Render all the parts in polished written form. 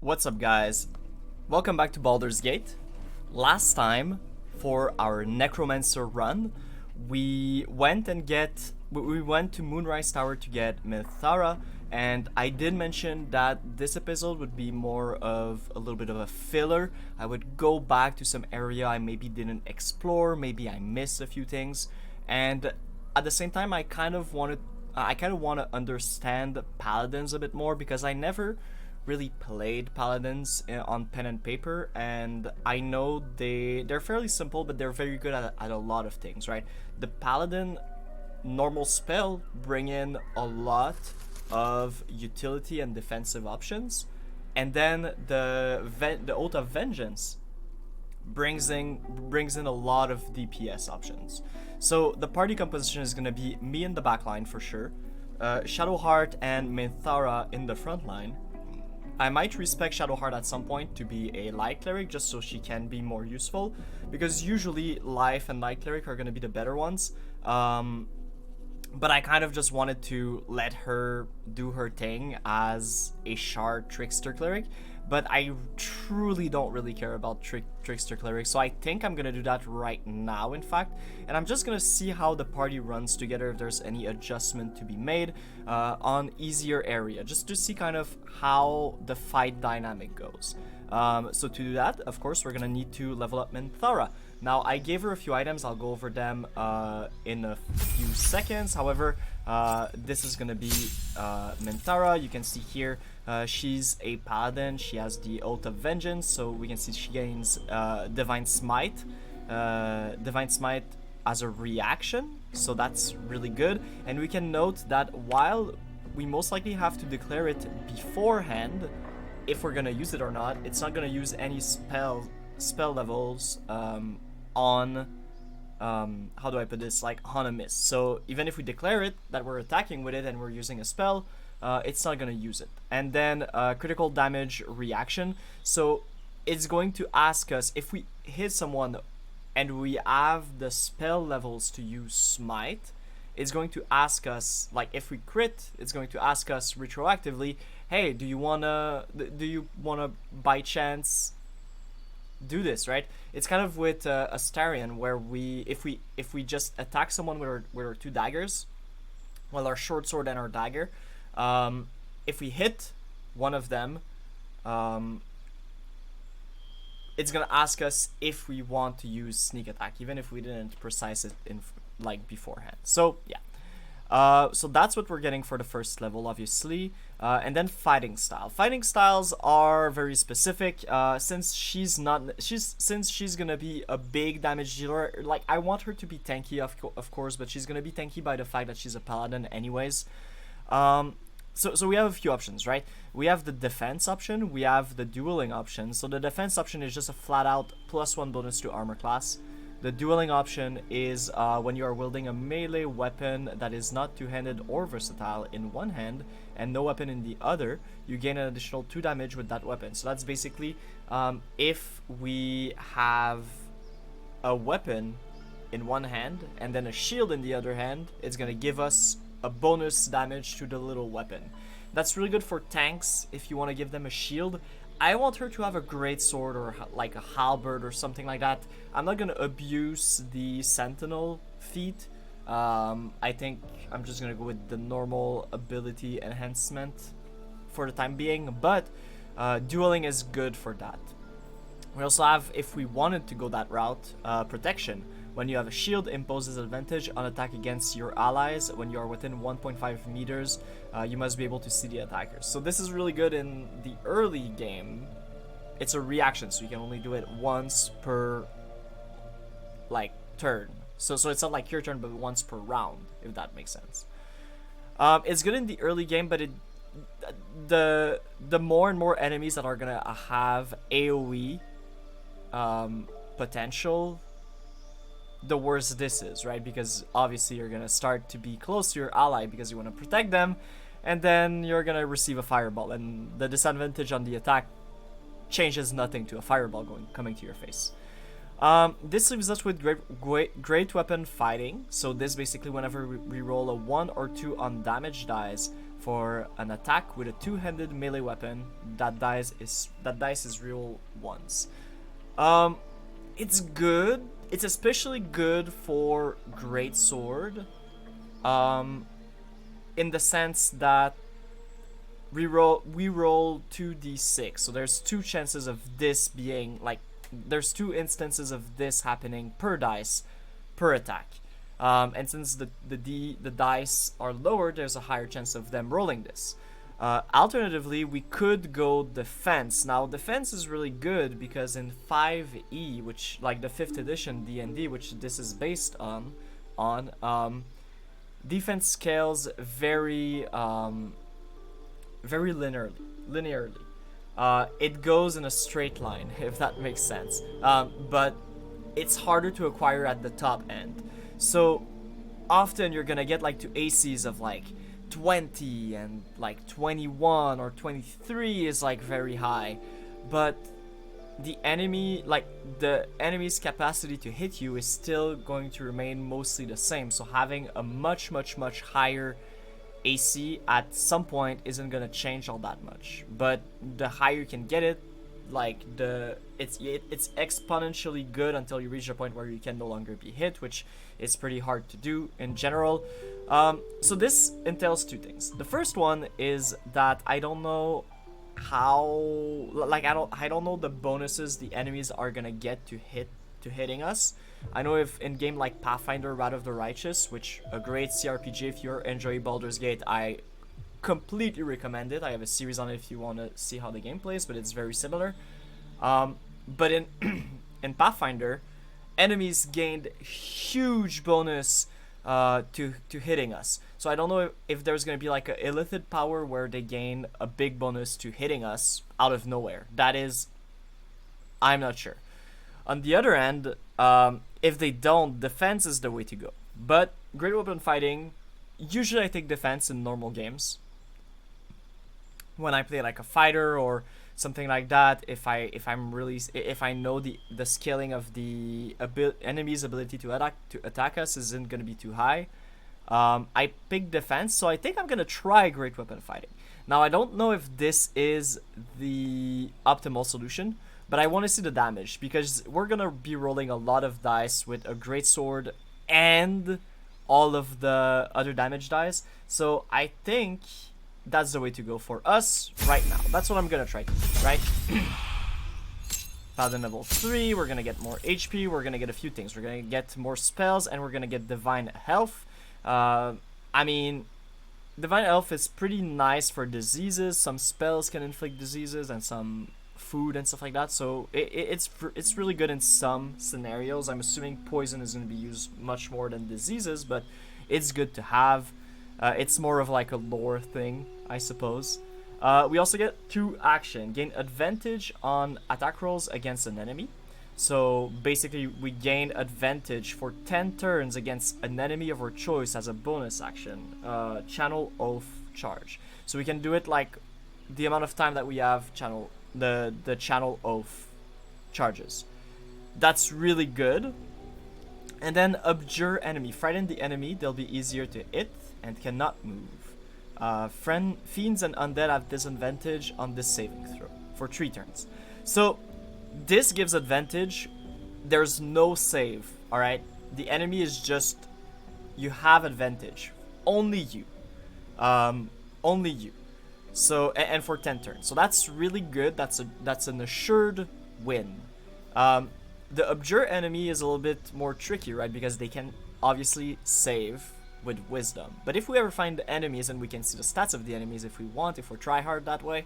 What's up, guys? Welcome back to Baldur's Gate. Last time, for our Necromancer run, we went to Moonrise Tower to get Minthara, and I did mention that this episode would be more of a little bit of a filler. I would go back to some area I maybe didn't explore, maybe I missed a few things, and at the same time, I kind of want to understand Paladins a bit more because I never really played Paladins on pen and paper, and I know they're fairly simple, but they're very good at a lot of things, right? The Paladin normal spell bring in a lot of utility and defensive options, and then the Oath of Vengeance brings in a lot of DPS options. So the party composition is going to be me in the back line for sure, Shadowheart and Minthara in the front line. I might respect Shadowheart at some point to be a light cleric just so she can be more useful, because usually life and light cleric are going to be the better ones. But I kind of just wanted to let her do her thing as a shard trickster cleric, but I truly don't really care about trickster cleric, so I think I'm gonna do that right now, in fact, and I'm just gonna see how the party runs together, if there's any adjustment to be made on easier area, just to see kind of how the fight dynamic goes. So to do that, of course, we're gonna need to level up Minthara. Now, I gave her a few items. I'll go over them in a few seconds. However, this is gonna be Minthara. You can see here, she's a paladin. She has the Oath of Vengeance, so we can see she gains Divine Smite. Divine Smite as a reaction, so that's really good. And we can note that while we most likely have to declare it beforehand, if we're gonna use it or not, it's not gonna use any spell levels on how do I put this, like on a miss. So even if we declare it that we're attacking with it and we're using a spell, it's not gonna use it. And then critical damage reaction, so it's going to ask us if we hit someone and we have the spell levels to use smite. It's going to ask us, like if we crit, it's going to ask us retroactively, hey, do you wanna by chance do this, right? It's kind of with Astarion, where if we just attack someone with our two daggers, well, our short sword and our dagger, if we hit one of them, it's gonna ask us if we want to use sneak attack, even if we didn't precise it in like beforehand. So yeah, so that's what we're getting for the first level, obviously. And then fighting style. Fighting styles are very specific. Since she's gonna be a big damage dealer, like I want her to be tanky, of course, but she's gonna be tanky by the fact that she's a paladin, anyways. So we have a few options, right? We have the defense option, we have the dueling option. So the defense option is just a flat out +1 bonus to armor class. The dueling option is when you are wielding a melee weapon that is not two-handed or versatile in one hand and no weapon in the other, you gain an additional 2 damage with that weapon. So that's basically if we have a weapon in one hand and then a shield in the other hand, it's gonna give us a bonus damage to the little weapon. That's really good for tanks if you want to give them a shield. I want her to have a great sword or like a halberd or something like that. I'm not gonna abuse the sentinel feat. I think I'm just gonna go with the normal ability enhancement for the time being, but dueling is good for that. We also have, if we wanted to go that route, protection. When you have a shield, imposes advantage on attack against your allies. When you are within 1.5 meters, you must be able to see the attackers. So this is really good in the early game. It's a reaction, so you can only do it once per like turn. So it's not like your turn, but once per round, if that makes sense. It's good in the early game, but the more and more enemies that are gonna have AoE potential, the worse this is, right? Because obviously you're gonna start to be close to your ally because you want to protect them, and then you're gonna receive a fireball, and the disadvantage on the attack changes nothing to a fireball coming to your face. This leaves us with great weapon fighting. So this basically, whenever we roll a 1 or 2 on damage dice, For an attack with a two-handed melee weapon, that dice is real ones. It's good. It's especially good for greatsword. In the sense that we roll 2d6, so there's two chances of this being like, there's two instances of this happening per dice per attack. And since the dice are lower, there's a higher chance of them rolling this. Alternatively, we could go defense. Now, defense is really good because in 5e, which like the 5th edition D&D, which this is based on, defense scales very linearly. It goes in a straight line, if that makes sense. But it's harder to acquire at the top end. So often you're gonna get like to ACs of like 20 and like 21 or 23 is like very high, but the enemy's capacity to hit you is still going to remain mostly the same. So having a much higher AC at some point isn't gonna change all that much. But the higher you can get it, like it's exponentially good until you reach a point where you can no longer be hit, which is pretty hard to do in general. So this entails two things. The first one is that I don't know how, like I don't know the bonuses the enemies are gonna get to hitting us. I know if in game like Pathfinder, Wrath of the Righteous, which a great CRPG if you're enjoying Baldur's Gate, I completely recommend it. I have a series on it if you want to see how the game plays, but it's very similar. But in in Pathfinder, enemies gained huge bonus to hitting us. So I don't know if there's gonna be like a illithid power where they gain a big bonus to hitting us out of nowhere. That is, I'm not sure. On the other end, if they don't, defense is the way to go. But great weapon fighting, usually I take defense in normal games. When I play like a fighter or something like that, if I know the scaling of the enemy's ability to attack us isn't gonna be too high, I pick defense. So I think I'm gonna try great weapon fighting. Now I don't know if this is the optimal solution, but I want to see the damage because we're gonna be rolling a lot of dice with a greatsword and all of the other damage dice. So I think that's the way to go for us right now. That's what I'm gonna try to do, right? Paladin level 3, we're gonna get more HP, we're gonna get a few things. We're gonna get more spells, and we're gonna get Divine Health. I mean, Divine Health is pretty nice for diseases. Some spells can inflict diseases, and some food and stuff like that. So it's really good in some scenarios. I'm assuming poison is gonna be used much more than diseases, but it's good to have. It's more of like a lore thing, I suppose. We also get 2 action. Gain advantage on attack rolls against an enemy. So basically we gain advantage for 10 turns against an enemy of our choice as a bonus action. Channel Oath Charge. So we can do it like the amount of time that we have channel the Channel Oath charges. That's really good. And then Abjure Enemy. Frighten the enemy, they'll be easier to hit and cannot move. Fiends and undead have disadvantage on this saving throw for 3 turns. So this gives advantage. There's no save, alright? The enemy is just, you have advantage. Only you. Only you. So, and for 10 turns. So that's really good. That's an assured win. The Abjure enemy is a little bit more tricky, right? Because they can obviously save with wisdom. But if we ever find the enemies and we can see the stats of the enemies if we want, if we try hard that way,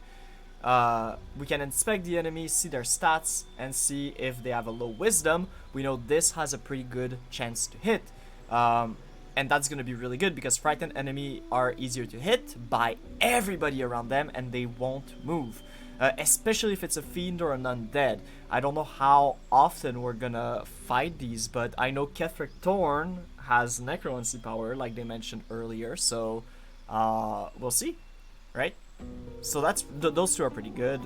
we can inspect the enemies, see their stats, and see if they have a low wisdom. We know this has a pretty good chance to hit. And that's going to be really good because frightened enemy are easier to hit by everybody around them and they won't move. Especially if it's a fiend or an undead. I don't know how often we're gonna fight these, but I know Ketheric Thorn has necromancy power, like they mentioned earlier, so we'll see, right? So that's those 2 are pretty good.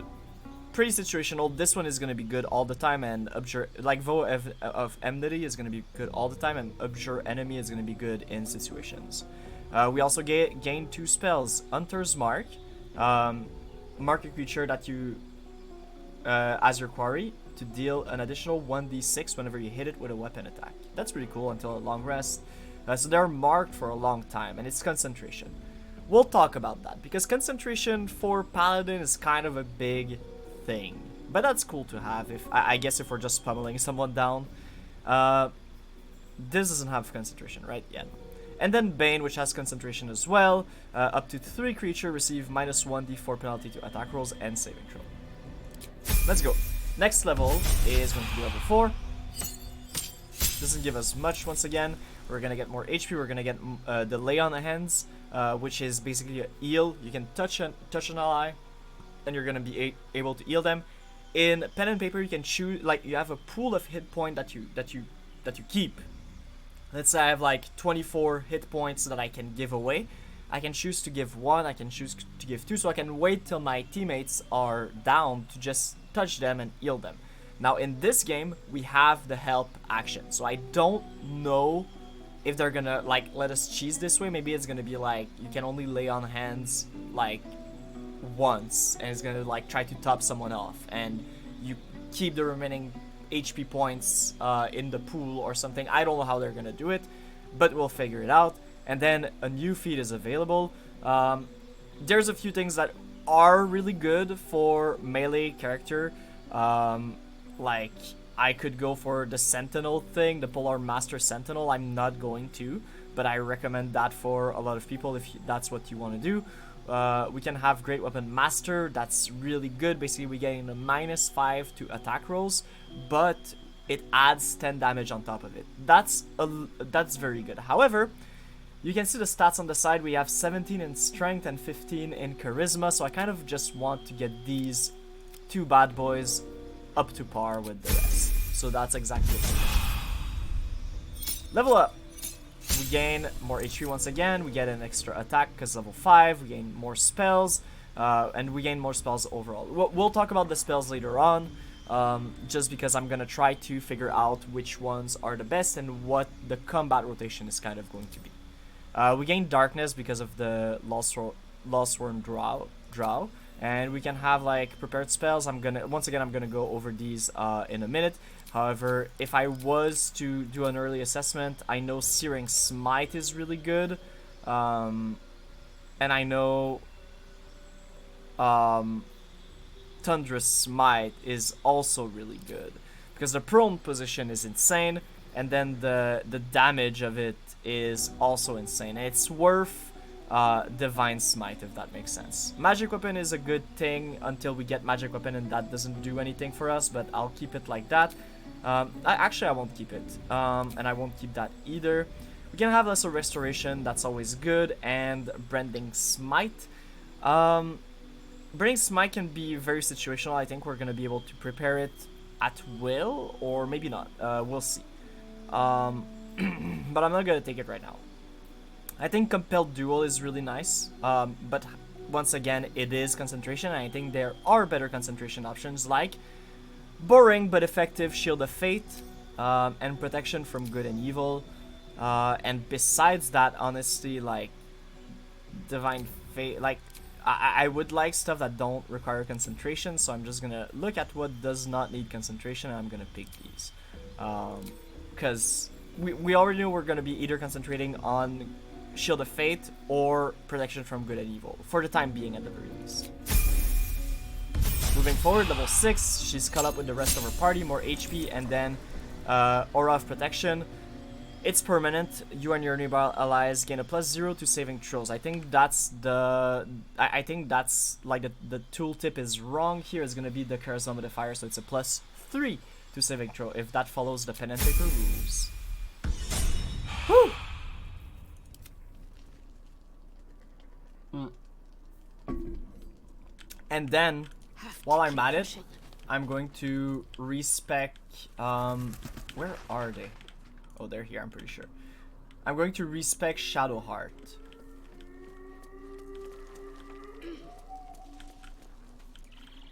Pretty situational. This one is gonna be good all the time, and Abjure, like Vow of Enmity is gonna be good all the time, and Abjure Enemy is gonna be good in situations. We also gain 2 spells. Hunter's Mark. Mark a creature that you as your quarry to deal an additional 1d6 whenever you hit it with a weapon attack. That's pretty cool until a long rest. So they're marked for a long time, and it's concentration. We'll talk about that, because concentration for Paladin is kind of a big thing. But that's cool to have, if I guess if we're just pummeling someone down. This doesn't have concentration, right? Yeah. And then Bane, which has concentration as well. Up to 3 creatures receive minus 1d4 penalty to attack rolls and saving throw. Let's go. Next level is going to be level 4. Doesn't give us much once again. We're going to get more HP. We're going to get the Lay on the Hands, which is basically a heal. You can touch an ally, and you're going to be able to heal them. In pen and paper, you can choose, like, you have a pool of hit point that you keep. Let's say I have like 24 hit points that I can give away. I can choose to give 1, I can choose to give 2, so I can wait till my teammates are down to just touch them and heal them. Now in this game, we have the help action, so I don't know if they're gonna like let us cheese this way. Maybe it's gonna be like you can only lay on hands like once, and it's gonna like try to top someone off, and you keep the remaining HP points in the pool or something. I don't know how they're gonna do it, but we'll figure it out. And then a new feat is available. There's a few things that are really good for melee character. Like I could go for the Sentinel thing, the Polar Master Sentinel. I'm not going to, but I recommend that for a lot of people if that's what you want to do. We can have Great Weapon Master. That's really good. Basically, we get a -5 to attack rolls, but it adds 10 damage on top of it. That's very good. However, you can see the stats on the side. We have 17 in strength and 15 in charisma, so I kind of just want to get these 2 bad boys up to par with the rest. So that's exactly what I do. Level up. We gain more HP once again. We get an extra attack because level 5. We gain more spells, and we gain more spells overall. We'll talk about the spells later on, just because I'm gonna try to figure out which ones are the best and what the combat rotation is kind of going to be. We gain darkness because of the Lostworn Drow, and we can have like prepared spells. I'm gonna go over these in a minute. However, if I was to do an early assessment, I know Searing Smite is really good, and I know Thunderous Smite is also really good because the prone position is insane, and then the damage of it is also insane. It's worth Divine Smite, if that makes sense. Magic Weapon is a good thing until we get Magic Weapon, and that doesn't do anything for us, but I'll keep it like that. I won't keep it, and I won't keep that either. We can have Lesser Restoration, that's always good, and Branding Smite. Branding Smite can be very situational. I think we're going to be able to prepare it at will, or maybe not. We'll see. But I'm not going to take it right now. I think Compelled Duel is really nice, but once again, it is concentration, and I think there are better concentration options like boring but effective Shield of Fate, and Protection from Good and Evil, and besides that, honestly, like Divine Fate, like I would like stuff that don't require concentration, so I'm just gonna look at what does not need concentration, and I'm gonna pick these, because we already know we're gonna be either concentrating on Shield of Fate or Protection from Good and Evil for the time being, at the very least. Moving forward, level 6, she's caught up with the rest of her party, more HP, and then Aura of Protection. It's permanent. You and your nearby allies gain a +0 to saving throws. I think that's I think that's like the tooltip is wrong here. It's gonna be the Charisma modifier, so it's a +3 to saving throw if that follows the pen and paper rules. Whew. And then, while I'm at it, I'm going to respec. Where are they? Oh, they're here, I'm pretty sure. I'm going to respec Shadowheart.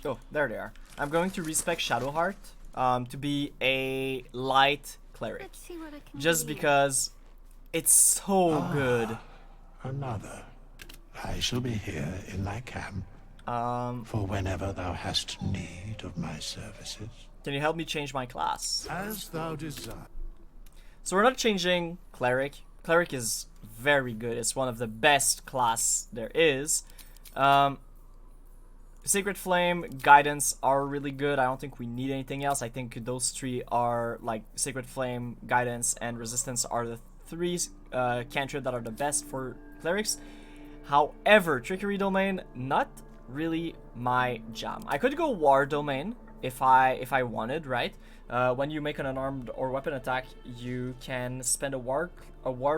Oh, there they are. I'm going to respec Shadowheart to be a light cleric. Just because it's so good another. I shall be here in thy camp for whenever thou hast need of my services. Can you help me change my class? As thou desire. So we're not changing Cleric. Cleric is very good. It's one of the best class there is. Sacred Flame, Guidance are really good. I don't think we need anything else. I think those three are, like, Sacred Flame, Guidance, and Resistance are the three cantrip that are the best for Clerics. However, Trickery Domain, not really my jam. I could go War Domain if I wanted, right? When you make an unarmed or weapon attack, you can spend a War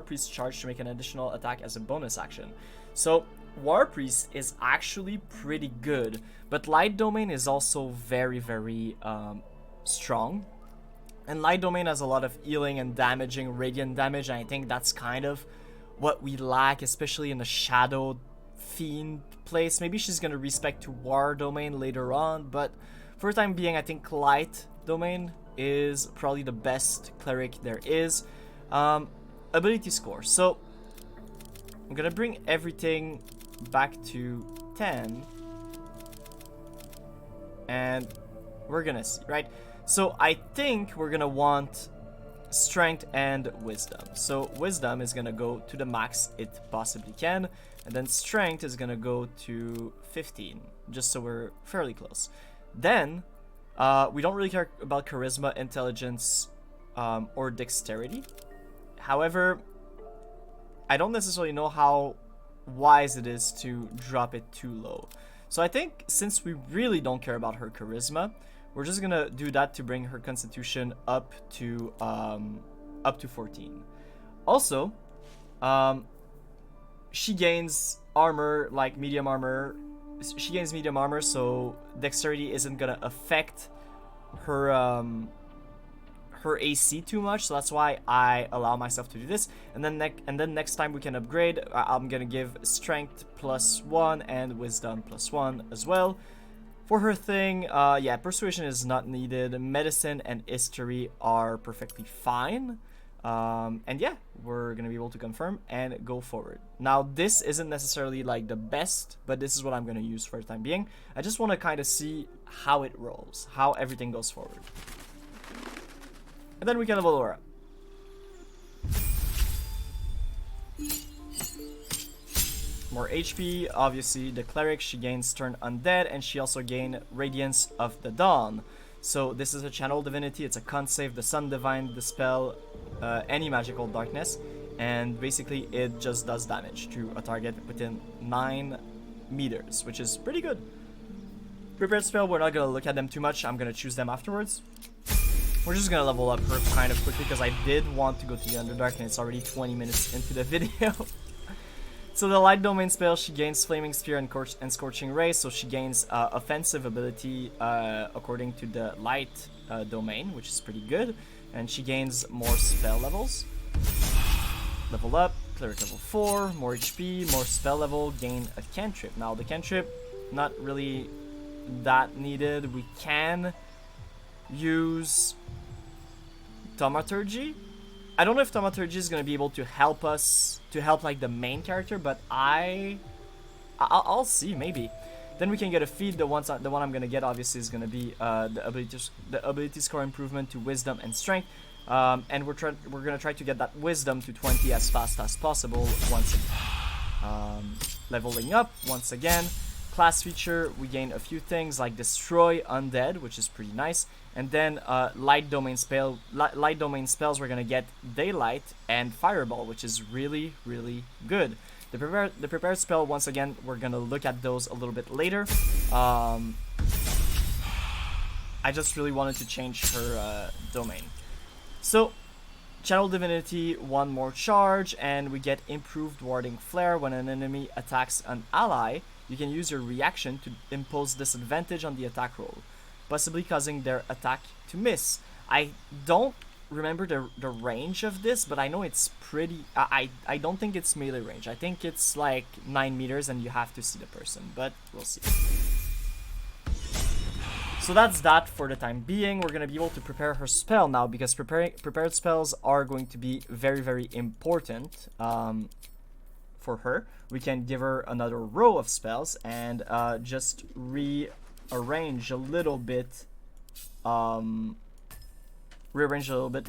Priest charge to make an additional attack as a bonus action. So War Priest is actually pretty good, but Light Domain is also very, very strong. And Light Domain has a lot of healing and damaging, radiant damage, and I think that's kind of what we lack, especially in the Shadow Fiend place. Maybe she's gonna respect to War Domain later on, but for the time being, I think Light Domain is probably the best Cleric there is. Ability score. So I'm gonna bring everything back to 10, and we're gonna see, right? So I think we're gonna want Strength and Wisdom. So Wisdom is gonna go to the max it possibly can, and then Strength is gonna go to 15, just so we're fairly close. Then we don't really care about Charisma, Intelligence, or Dexterity. However, I don't necessarily know how wise it is to drop it too low. So I think since we really don't care about her Charisma, we're just gonna do that to bring her Constitution up to 14. Also, she gains armor, like medium armor. She gains medium armor, so Dexterity isn't gonna affect her her AC too much, so that's why I allow myself to do this. And then next time we can upgrade. I'm gonna give Strength +1 and Wisdom +1 as well. For her thing, yeah, Persuasion is not needed. Medicine and History are perfectly fine. And yeah, we're gonna be able to confirm and go forward. Now, this isn't necessarily like the best, but this is what I'm gonna use for the time being. I just want to kind of see how it rolls, how everything goes forward. And then we can level her up. More HP, obviously the Cleric, she gains Turn Undead, and she also gains Radiance of the Dawn. So this is a Channel Divinity, it's a con save, the Sun Divine, Dispel, any magical darkness, and basically it just does damage to a target within 9 meters, which is pretty good. Prepared Spell, we're not going to look at them too much, I'm going to choose them afterwards. We're just going to level up her kind of quickly because I did want to go to the Underdark and it's already 20 minutes into the video. So the Light Domain spell, she gains Flaming Spear and Scorching Ray, so she gains offensive ability according to the Light Domain, which is pretty good. And she gains more spell levels. Level up, Cleric level 4, more HP, more spell level, gain a cantrip. Now the cantrip, not really that needed. We can use Thaumaturgy. I don't know if Thaumaturgy is going to be able to help us, to help like the main character, but I'll see, maybe. Then we can get a feat. The one I'm going to get obviously is going to be the ability score improvement to Wisdom and Strength. And we're going to try to get that Wisdom to 20 as fast as possible once again. Leveling up once again. Class feature, we gain a few things like Destroy Undead, which is pretty nice. And then Light Domain spells, we're gonna get Daylight and Fireball, which is really, really good. The prepared spell, once again, we're gonna look at those a little bit later. I just really wanted to change her domain. So, Channel Divinity, one more charge, and we get Improved Warding Flare. When an enemy attacks an ally, you can use your reaction to impose disadvantage on the attack roll, possibly causing their attack to miss. I don't remember the range of this, but I know it's pretty... I don't think it's melee range. I think it's like 9 meters and you have to see the person, but we'll see. So that's that for the time being. We're going to be able to prepare her spell now, because prepared spells are going to be very, very important for her. We can give her another row of spells and just rearrange a little bit,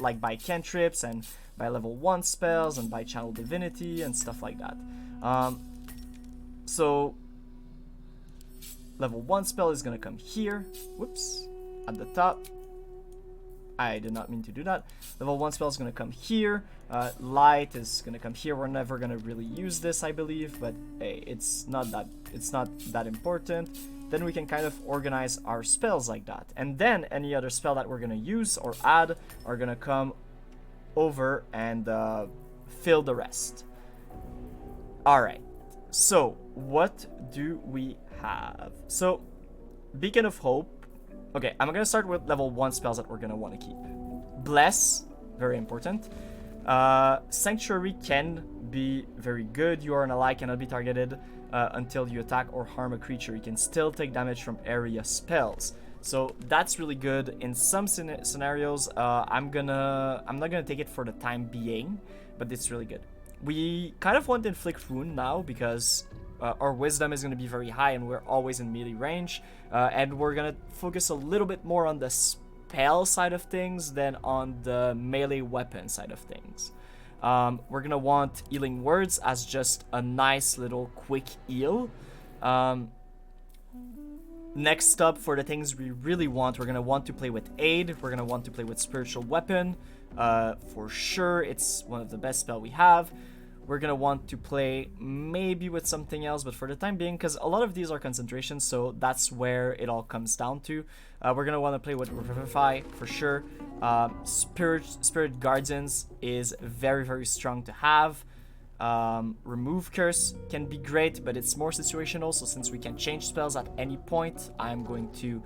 like by cantrips and by level 1 spells and by channel divinity and stuff like that. So level 1 spell is gonna come here, whoops, at the top. I did not mean to do that. Level 1 spell is gonna come here. Light is gonna come here. We're never gonna really use this, I believe, but hey, it's not that important. Then we can kind of organize our spells like that. And then any other spell that we're gonna use or add are gonna come over and fill the rest. Alright, so what do we have? So, Beacon of Hope. Okay, I'm gonna start with level 1 spells that we're gonna want to keep. Bless, very important. Sanctuary can be very good. You or an ally cannot be targeted until you attack or harm a creature. You can still take damage from area spells. So that's really good. In some scenarios, I'm not gonna take it for the time being, but it's really good. We kind of want Inflict Wound now because our wisdom is going to be very high and we're always in melee range, and we're going to focus a little bit more on the spell side of things than on the melee weapon side of things. We're going to want Healing Words as just a nice little quick heal. Next up, for the things we really want, we're going to want to play with Aid. We're going to want to play with Spiritual Weapon. For sure, it's one of the best spells we have. We're going to want to play maybe with something else, but for the time being, because a lot of these are concentrations, so that's where it all comes down to. We're going to want to play with Revivify, for sure. Spirit Guardians is very, very strong to have. Remove Curse can be great, but it's more situational, so since we can change spells at any point, I'm going to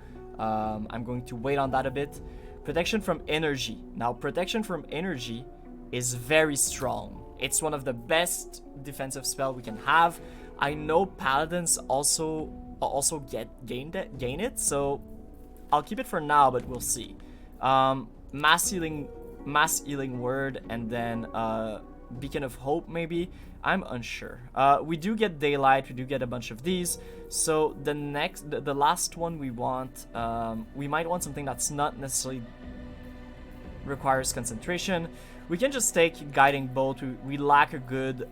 wait on that a bit. Protection from Energy. Now, Protection from Energy is very strong. It's one of the best defensive spell we can have. I know Paladins also gain it, so I'll keep it for now, but we'll see. Mass Healing Word, and then Beacon of Hope maybe. I'm unsure. We do get Daylight. We do get a bunch of these. So the last one we want, we might want something that's not necessarily requires concentration. We can just take Guiding Bolt. We lack a good.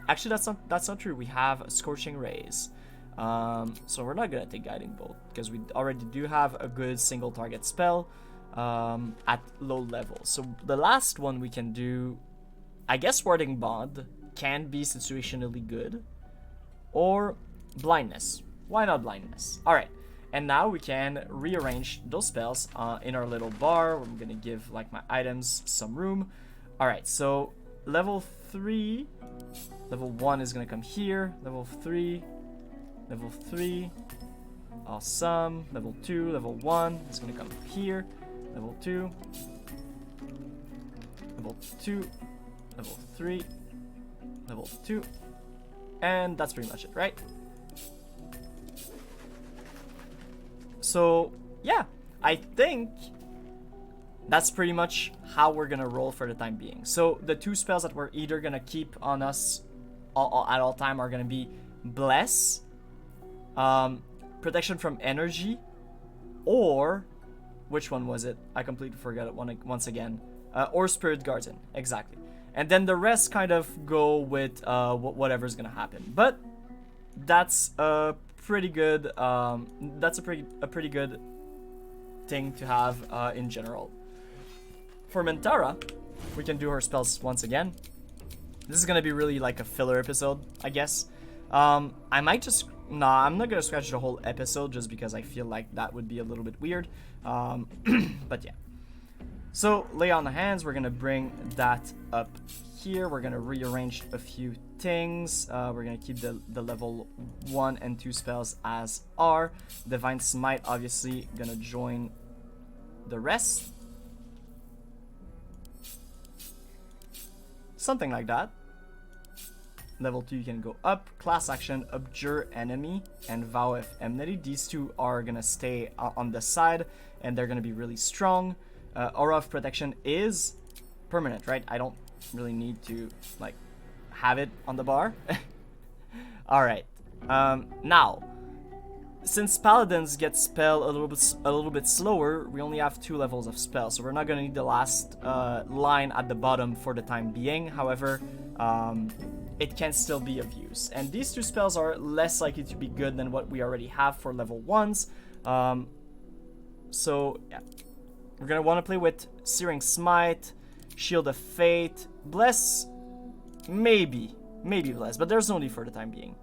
Actually, that's not true. We have Scorching Rays, so we're not gonna take Guiding Bolt because we already do have a good single target spell at low level. So the last one we can do, I guess, Warding Bond can be situationally good, or Blindness. Why not Blindness? All right. And now we can rearrange those spells in our little bar. I'm gonna give like my items some room. All right, so level 3, level 1 is gonna come here. Level 3, awesome. Level 2, level 1 is gonna come here. Level 2, level 2, level 3, level 2, and that's pretty much it, right? So, yeah, I think that's pretty much how we're gonna roll for the time being. So, the 2 spells that we're either gonna keep on us at all time are gonna be Bless, Protection from Energy, or, which one was it? I completely forgot it once again. Or Spirit Guardian, exactly. And then the rest kind of go with whatever's gonna happen. But that's pretty good. That's a pretty good thing to have in general. For Minthara, we can do her spells once again. This is gonna be really like a filler episode, I guess. I might just I'm not gonna scratch the whole episode just because I feel like that would be a little bit weird. But yeah. So Lay on the Hands, we're gonna bring that up here. We're gonna rearrange a few things. We're gonna keep the level 1 and 2 spells as are. Divine Smite obviously gonna join the rest. Something like that. Level 2 you can go up. Class action, Abjure Enemy and Vow of Enmity. These 2 are gonna stay on the side and they're gonna be really strong. Aura of Protection is permanent, right? I don't really need to like have it on the bar. Alright. Now, since paladins get spell a little bit slower, we only have 2 levels of spell, so we're not gonna need the last line at the bottom for the time being. However, it can still be of use. And these 2 spells are less likely to be good than what we already have for level 1s. So, yeah. We're gonna want to play with Searing Smite, Shield of Fate, Bless, maybe Bless, but there's no need for the time being.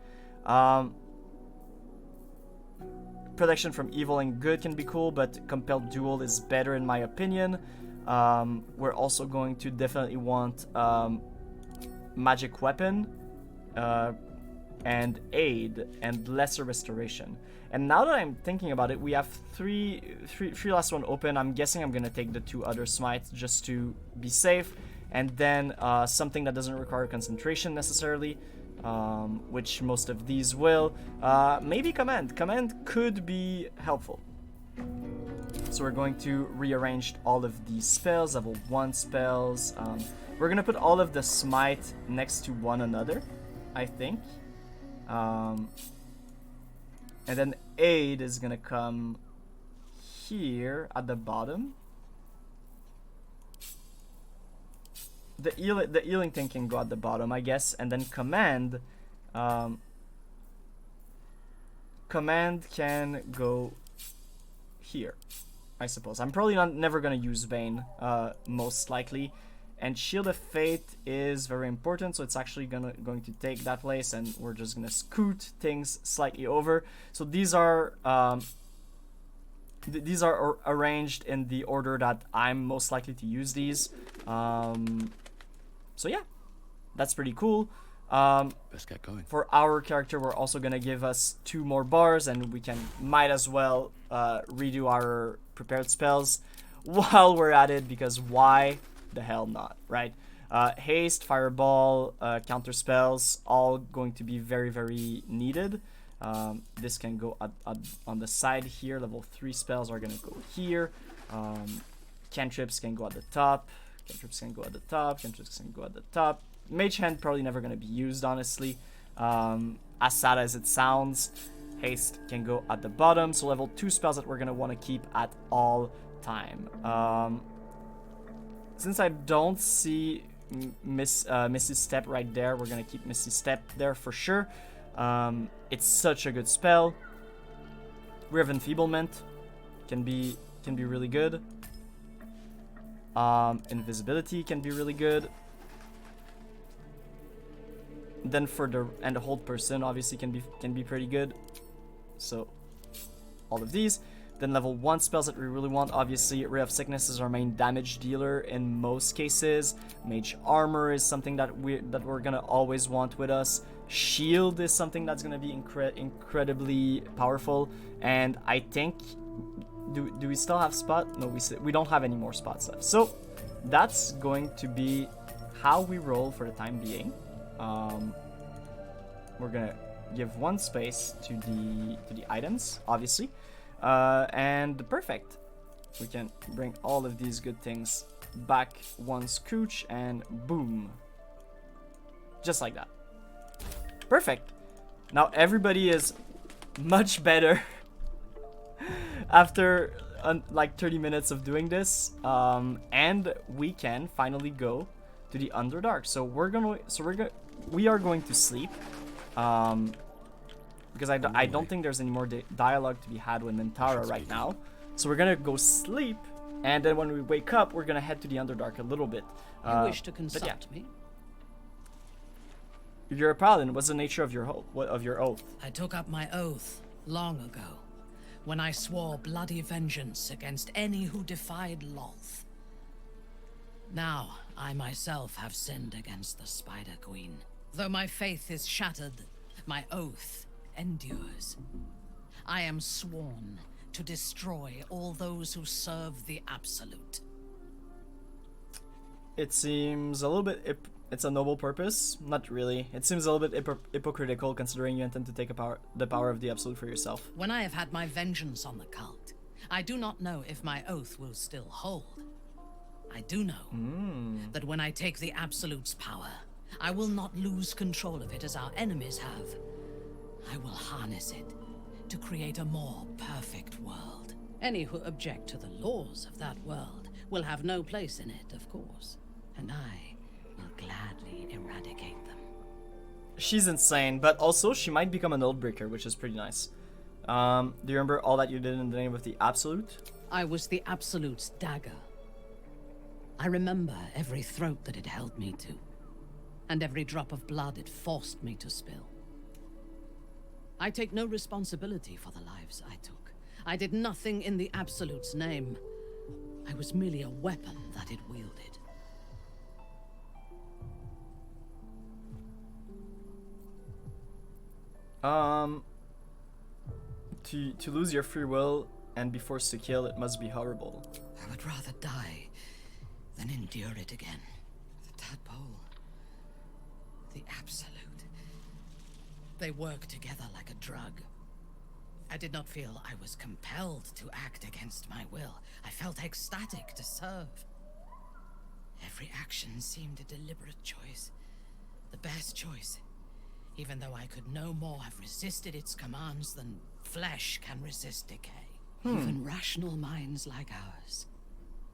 Protection from evil and good can be cool, but Compelled Duel is better in my opinion. We're also going to definitely want Magic Weapon, and Aid, and Lesser Restoration. And now that I'm thinking about it, we have three last one open. I'm guessing I'm gonna take the 2 other smites just to be safe, and then something that doesn't require concentration necessarily, which most of these will. Maybe Command. Command could be helpful. So we're going to rearrange all of these spells, level 1 spells. We're gonna put all of the smite next to one another, I think. And then Aid is gonna come here at the bottom. The healing thing can go at the bottom, I guess, and then Command. Command can go here, I suppose. I'm probably never gonna use Bane, most likely. And Shield of Fate is very important, so it's actually going to take that place, and we're just gonna scoot things slightly over. So these are arranged in the order that I'm most likely to use these. So yeah, that's pretty cool. Let's get going. For our character, we're also gonna give us 2 more bars, and we might as well redo our prepared spells while we're at it, because why the hell not, right? Haste, Fireball, counter spells, all going to be very, very needed. This can go on the side here. Level 3 spells are gonna go here. Cantrips can go at the top. Cantrips can go at the top. Cantrips can go at the top. Mage Hand probably never gonna be used, honestly. As sad as it sounds, Haste can go at the bottom. So level 2 spells that we're gonna want to keep at all time. Since I don't see Misty Step right there, we're gonna keep Misty Step there for sure. It's such a good spell. We have Enfeeblement, can be really good. Invisibility can be really good. Then the Hold Person obviously can be pretty good. So all of these. Then level 1 spells that we really want, obviously, Ray of Sickness is our main damage dealer in most cases. Mage Armor is something that we're gonna always want with us. Shield is something that's gonna be incredibly powerful. And I think, do we still have spot? No, we don't have any more spots left. So that's going to be how we roll for the time being. We're gonna give 1 space to the items, obviously. And perfect. We can bring all of these good things back 1 scooch, and boom. Just like that. Perfect. Now everybody is much better after like 30 minutes of doing this. And we can finally go to the Underdark. So we are going to sleep. Because I don't think there's any more dialogue to be had with Minthara right now. So we're gonna go sleep, and then when we wake up, we're gonna head to the Underdark a little bit. You wish to consult me? You're a paladin. What's the nature of your oath? I took up my oath long ago, when I swore bloody vengeance against any who defied Lolth. Now, I myself have sinned against the Spider Queen. Though my faith is shattered, my oath endures. I am sworn to destroy all those who serve the Absolute. It seems a little bit... It's a noble purpose. Not really. It seems a little bit hypocritical, considering you intend to take the power of the Absolute for yourself. When I have had my vengeance on the cult, I do not know if my oath will still hold. I do know that when I take the Absolute's power, I will not lose control of it as our enemies have. I will harness it to create a more perfect world. Any who object to the laws of that world will have no place in it, of course. And I will gladly eradicate them. She's insane, but also she might become an Oathbreaker, which is pretty nice. Do you remember all that you did in the name of the Absolute? I was the Absolute's dagger. I remember every throat that it held me to, and every drop of blood it forced me to spill. I take no responsibility for the lives I took. I did nothing in the Absolute's name. I was merely a weapon that it wielded. To lose your free will and be forced to kill, it must be horrible. I would rather die than endure it again. The tadpole, the Absolute. They work together like a drug. I did not feel I was compelled to act against my will. I felt ecstatic to serve. Every action seemed a deliberate choice. The best choice. Even though I could no more have resisted its commands than flesh can resist decay. Even rational minds like ours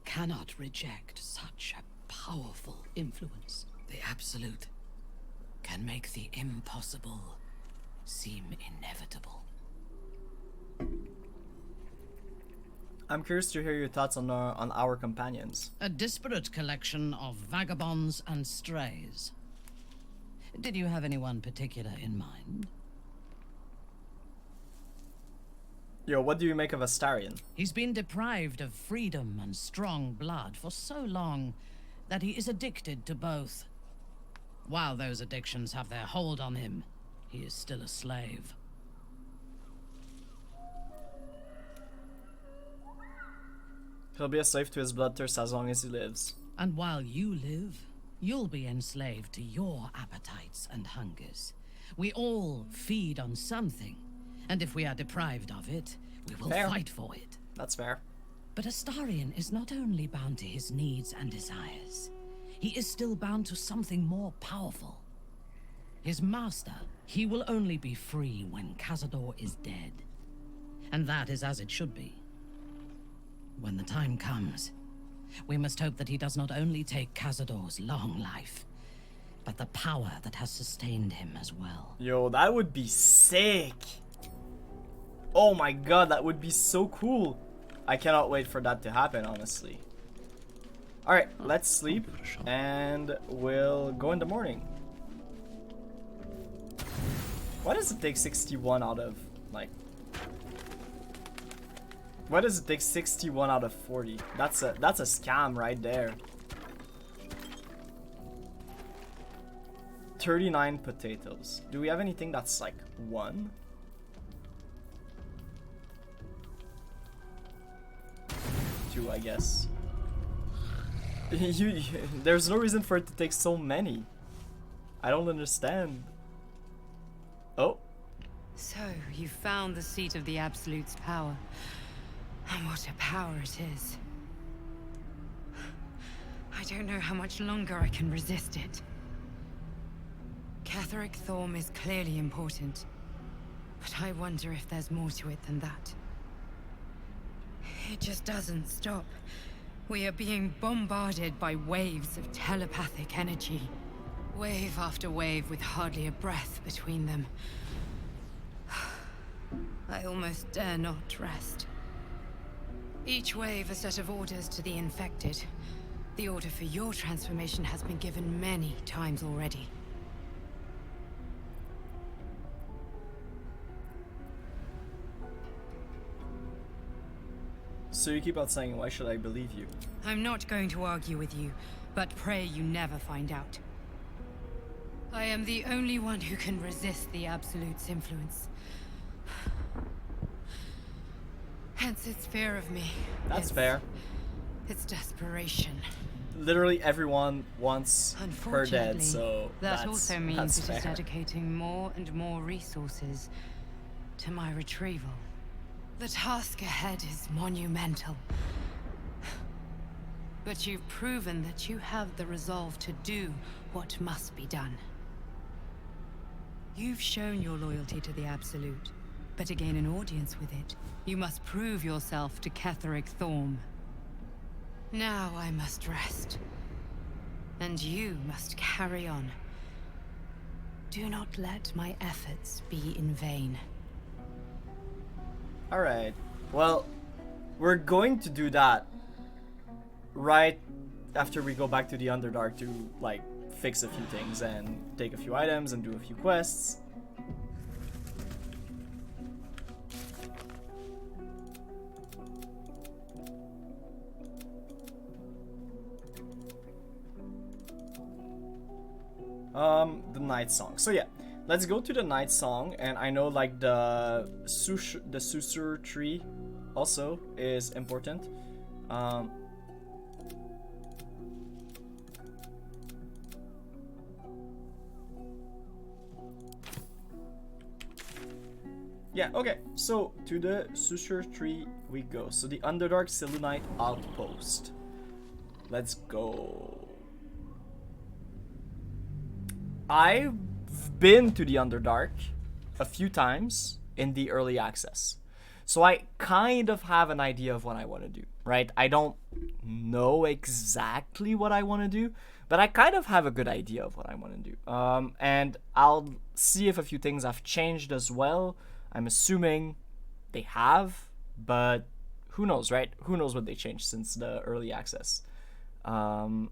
cannot reject such a powerful influence. The Absolute can make the impossible seem inevitable. I'm curious to hear your thoughts on our companions. A disparate collection of vagabonds and strays. Did you have anyone particular in mind? Yo, what do you make of Astarion? He's been deprived of freedom and strong blood for so long that he is addicted to both. While those addictions have their hold on him, he is still a slave. He'll be a slave to his bloodthirst as long as he lives. And while you live, you'll be enslaved to your appetites and hungers. We all feed on something, and if we are deprived of it, we will fight for it. That's fair. But Astarion is not only bound to his needs and desires, he is still bound to something more powerful. His master, he will only be free when Cazador is dead. And that is as it should be. When the time comes, we must hope that he does not only take Cazador's long life, but the power that has sustained him as well. Yo, that would be sick. Oh my god, that would be so cool. I cannot wait for that to happen, honestly. Alright, let's sleep, and we'll go in the morning. Why does it take 61 out of, like... Why does it take 61 out of 40? That's a scam right there. 39 potatoes. Do we have anything that's like 1? Two, I guess. There's no reason for it to take so many. I don't understand. Oh. So, you found the seat of the Absolute's power. And what a power it is. I don't know how much longer I can resist it. Catherick Thorm is clearly important, but I wonder if there's more to it than that. It just doesn't stop. We are being bombarded by waves of telepathic energy. Wave after wave with hardly a breath between them. I almost dare not rest. Each wave a set of orders to the infected. The order for your transformation has been given many times already. So you keep on saying, why should I believe you? I'm not going to argue with you, but pray you never find out. I am the only one who can resist the Absolute's influence. Hence its fear of me. That's fair. It's desperation. Literally everyone wants her dead, so that also means it fair. is dedicating more and more resources to my retrieval. The task ahead is monumental. But you've proven that you have the resolve to do what must be done. You've shown your loyalty to the Absolute, but to gain an audience with it, you must prove yourself to Cleric Thorm. Now I must rest. And you must carry on. Do not let my efforts be in vain. Alright. Well, we're going to do that right after we go back to the Underdark to, like, fix a few things and take a few items and do a few quests. The Night Song. So yeah, let's go to the Night Song, and I know like the Susur tree also is important. Yeah, okay, so to the Susur tree we go. So the Underdark Selenite Outpost. Let's go. I've been to the Underdark a few times in the early access. So I kind of have an idea of what I want to do, right? I don't know exactly what I want to do, but I kind of have a good idea of what I want to do. And I'll see if a few things have changed as well. I'm assuming they have, but who knows, right? Who knows what they changed since the early access. Not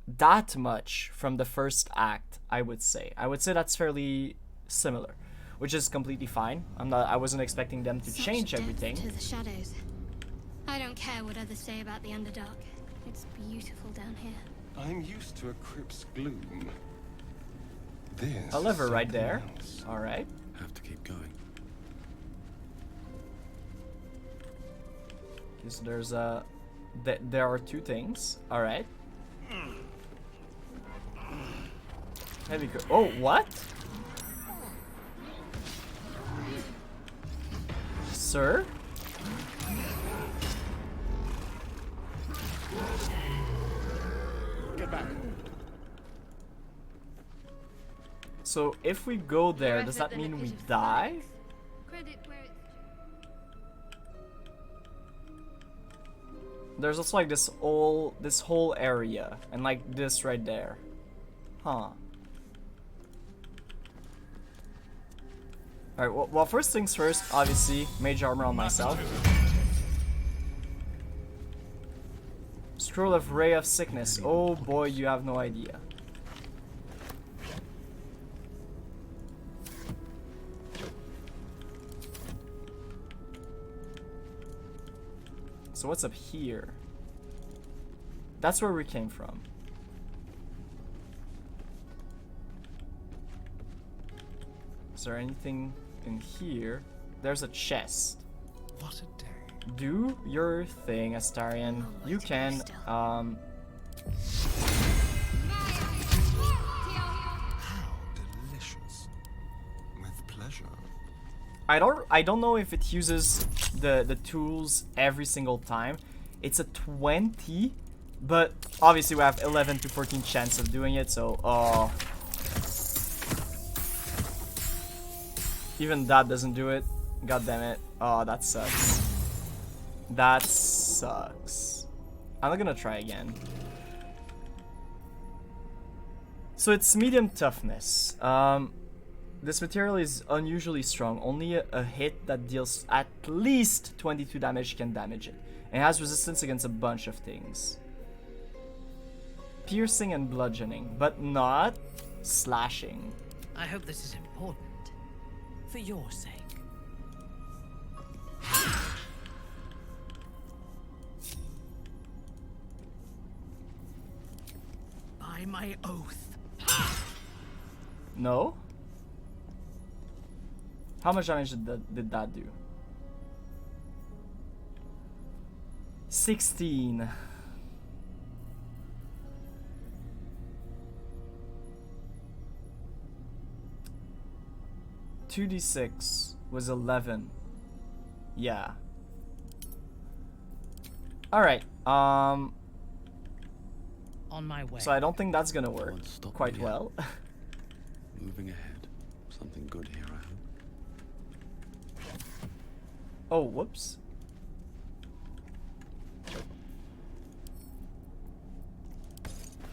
that much from the first act, I would say. I would say that's fairly similar, which is completely fine. I wasn't expecting them to change everything. To the shadows. I don't care what others say about the Underdark. It's beautiful down here. I'm used to a crypt's gloom. This A lever is right something there. else. All right. Have to keep going. Okay, so there's a. There are two things. All right. Heavy. Oh, what? Sir? Get back. So if we go there, does that mean we die? Credit where it's There's also like this whole area and like this right there. Huh. Alright, well first things first, obviously, mage armor on myself. Scroll of Ray of Sickness. Oh boy, you have no idea. So what's up here? That's where we came from. Is there anything in here? There's a chest. What a day. Do your thing, Astarion. You can, How delicious. With pleasure. I don't know if it uses the tools every single time. It's a 20, but obviously we have 11 to 14 chance of doing it, so even that doesn't do it. God damn it. Oh, that sucks. That sucks. I'm not gonna try again. So it's medium toughness. This material is unusually strong. Only a hit that deals at least 22 damage can damage it. And it has resistance against a bunch of things. Piercing and bludgeoning, but not slashing. I hope this is important. For your sake. By my oath. No? How much damage did that do? 16. Two d6 was 11. Yeah. All right. On On my way. So I don't think that's gonna work Won't stop quite me yet. well. Moving ahead. Something good here, I hope. Oh, whoops.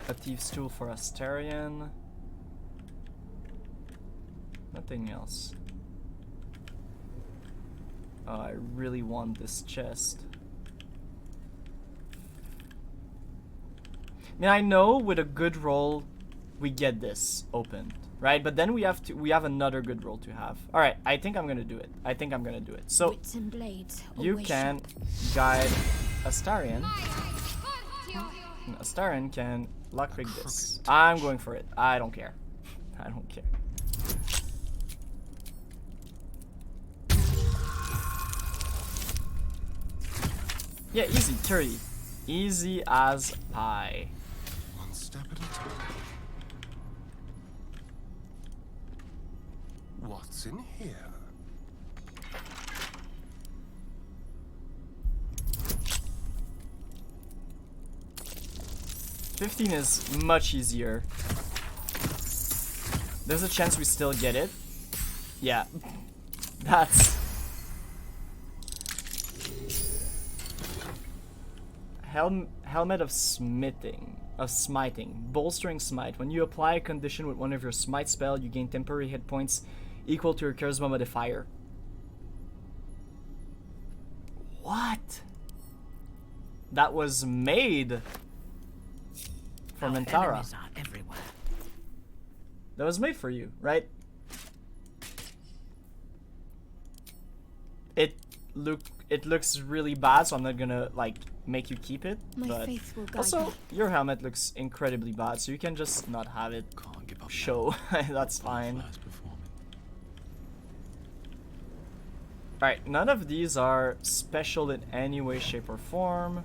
A thief's tool for Astarion. Nothing else. Oh, I really want this chest. I mean, I know with a good roll we get this opened, right? But then we have another good roll to have. All right, I think I'm gonna do it. So Wits and blades. you always can sharp. guide Astarion. And Astarion can lockpick this. I'm going for it. I don't care. I don't care. Yeah, easy, 30. Easy as pie. One step at a time. What's in here? $15 is much easier. There's a chance we still get it. Yeah. That's... Helmet of Smiting. Bolstering Smite. When you apply a condition with one of your Smite spell, you gain temporary hit points equal to your Charisma modifier. What? That was made for Our Minthara. enemies are everywhere. That was made for you, right? It looks really bad, so I'm not gonna like make you keep it. My but faith will guide also, me. your helmet looks incredibly bad, so you can just not have it Can't give up. show. That's fine. Flies before me. Alright, none of these are special in any way, shape, or form.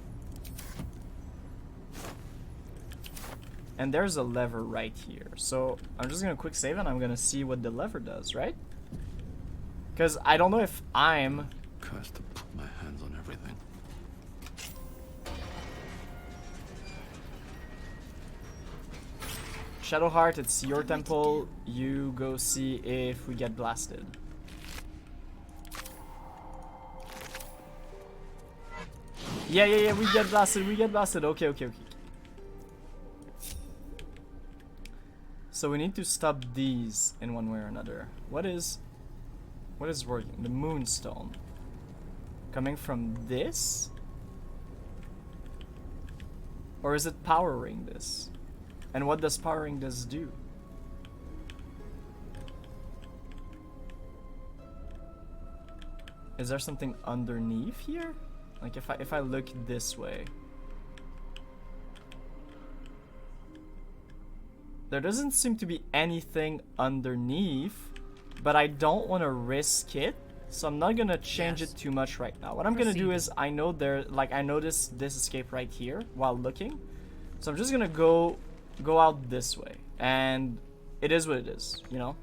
And there's a lever right here. So I'm just gonna quick save and I'm gonna see what the lever does, right? Because I don't know if I'm... Cursed to put my hands on everything. Shadowheart, it's your temple. You go see if we get blasted. Yeah, we get blasted. Okay. So we need to stop these in one way or another. What is working? The Moonstone. Coming from this? Or is it powering this? And what does powering this do? Is there something underneath here? Like if I look this way. There doesn't seem to be anything underneath, but I don't want to risk it, so I'm not gonna change it too much right now. What I'm gonna do is I know this escape right here while looking, so I'm just gonna go out this way, and it is what it is, you know.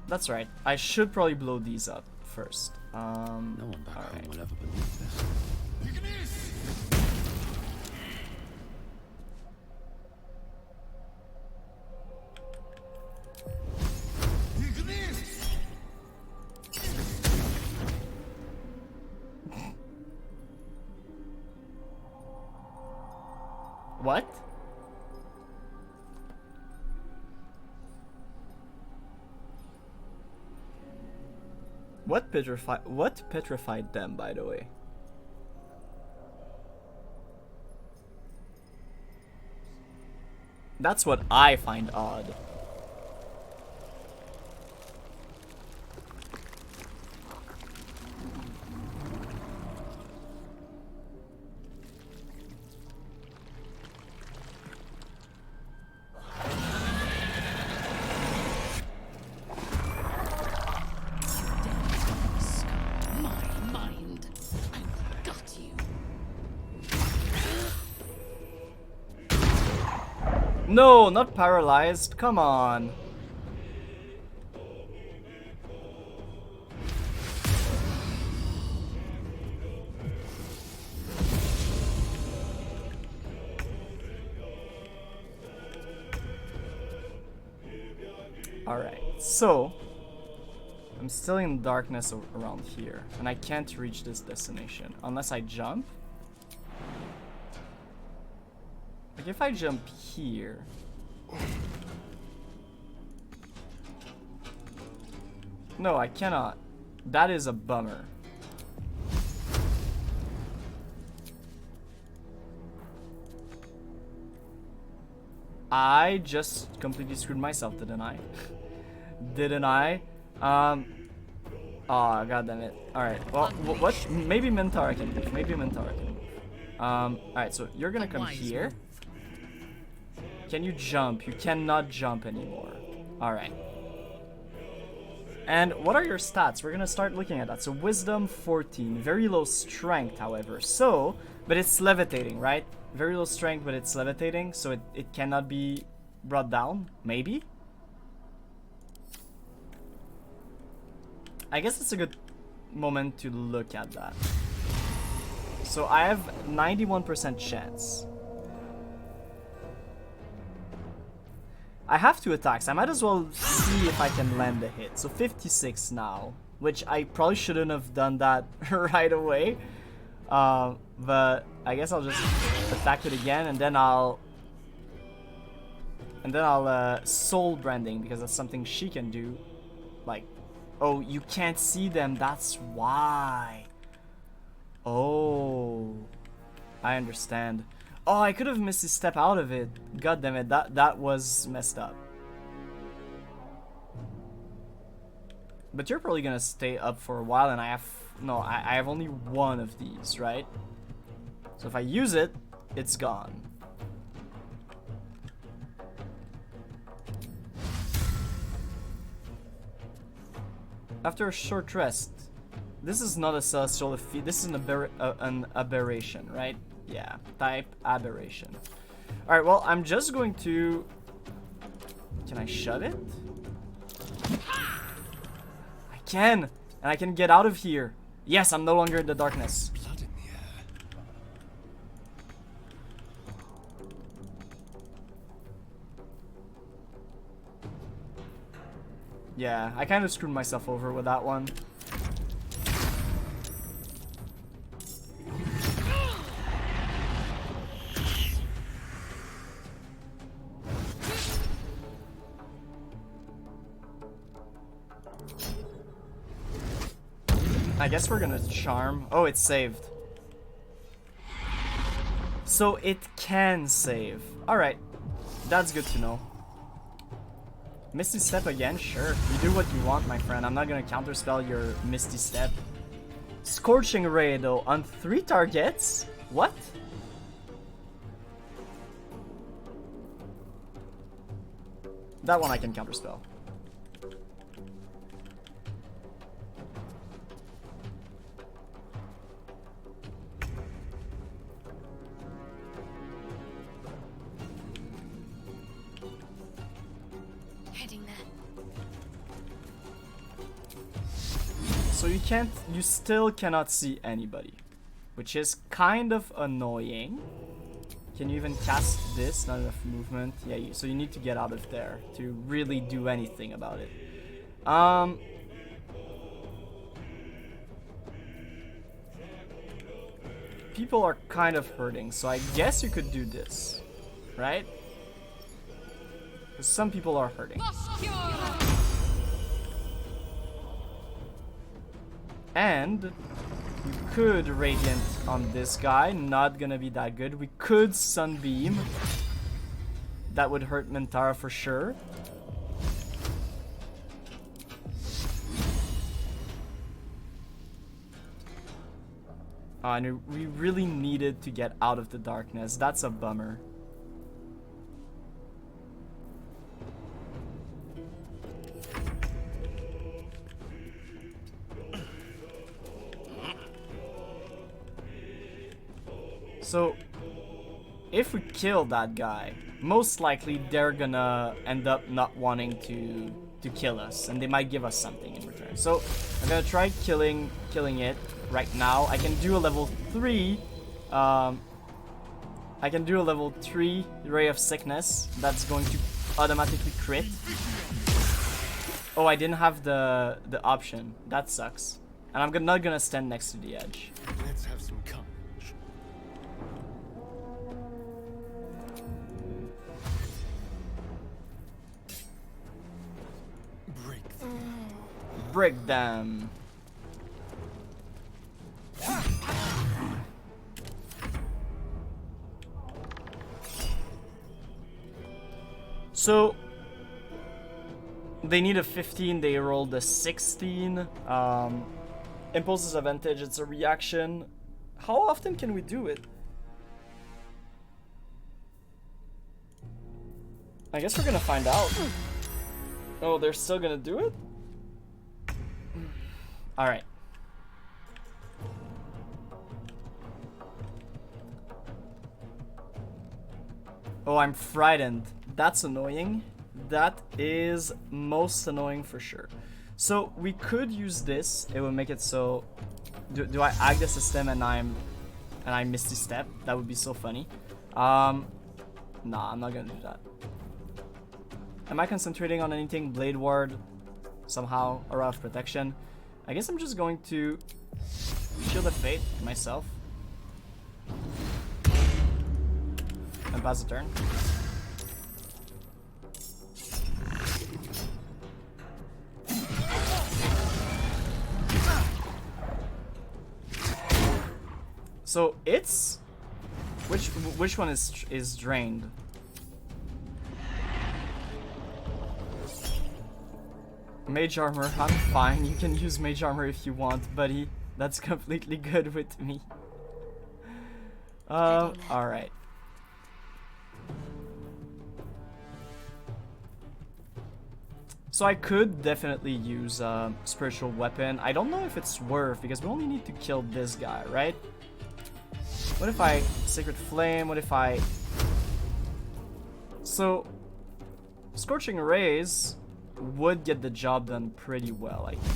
That's right. I should probably blow these up first. No one back home alright. will ever believe this. What? What petrified them, by the way? That's what I find odd. My mind. I got you. No, not paralyzed. Come on. Alright, so I'm still in darkness around here, and I can't reach this destination unless I jump. Like if I jump here, no, I cannot. That is a bummer. I just completely screwed myself, didn't I? Didn't I? Oh, god damn it. Alright, well, what? Maybe Minthara can move. Maybe Minthara can move. Alright, so you're gonna come here. Can you jump? You cannot jump anymore. Alright. And what are your stats? We're gonna start looking at that. So wisdom 14, very low strength, however. So, but it's levitating, right? Very low strength, but it's levitating, so it cannot be brought down, maybe? I guess it's a good moment to look at that. So I have 91% chance. I have 2 attacks. I might as well see if I can land a hit. So 56 now, which I probably shouldn't have done that right away. But I guess I'll just attack it again, and then I'll soul branding, because that's something she can do. Like, oh, you can't see them. That's why. Oh, I understand. Oh, I could have missed a step out of it. God damn it, that was messed up. But you're probably gonna stay up for a while, and I have only one of these, right? So if I use it, it's gone. After a short rest, this is not a celestial defeat. This is an aberration, right? Yeah, type aberration. Alright, well, I'm just going to... Can I shut it? I can! And I can get out of here. Yes, I'm no longer in the darkness. Blood in the air. Yeah, I kind of screwed myself over with that one. I guess we're gonna charm. Oh, it's saved. So it can save. Alright. That's good to know. Misty Step again? Sure. You do what you want, my friend. I'm not gonna counterspell your Misty Step. Scorching Ray, though, on 3 targets? What? That one I can counterspell. So you still cannot see anybody, which is kind of annoying. Can you even cast this? Not enough movement. Yeah, so you need to get out of there to really do anything about it. People are kind of hurting, so I guess you could do this, right? Because some people are hurting. And we could Radiant on this guy, not gonna be that good. We could Sunbeam. That would hurt Minthara for sure. And we really needed to get out of the darkness. That's a bummer. So, if we kill that guy, most likely they're gonna end up not wanting to kill us, and they might give us something in return. So, I'm gonna try killing it right now. I can do a level 3. I can do a level 3 Ray of Sickness. That's going to automatically crit. Oh, I didn't have the option. That sucks. And I'm not gonna stand next to the edge. Let's have some courage. Break them. Break them. So they need a 15, they rolled a 16. Impulse is advantage, it's a reaction. How often can we do it? I guess we're gonna find out. Oh, they're still gonna do it? Alright. Oh, I'm frightened. That's annoying. That is most annoying for sure. So we could use this. It would make it so. Do I act the system and I misty step? That would be so funny. Nah, I'm not gonna do that. Am I concentrating on anything? Blade Ward, somehow, or out of protection? I guess I'm just going to Shield of Fate myself. And pass the turn. So it's which one is drained? Mage armor, I'm fine. You can use mage armor if you want, buddy. That's completely good with me. Alright. So I could definitely use spiritual weapon. I don't know if it's worth because we only need to kill this guy, right? What if I Sacred Flame? What if I... So Scorching Rays would get the job done pretty well, I think.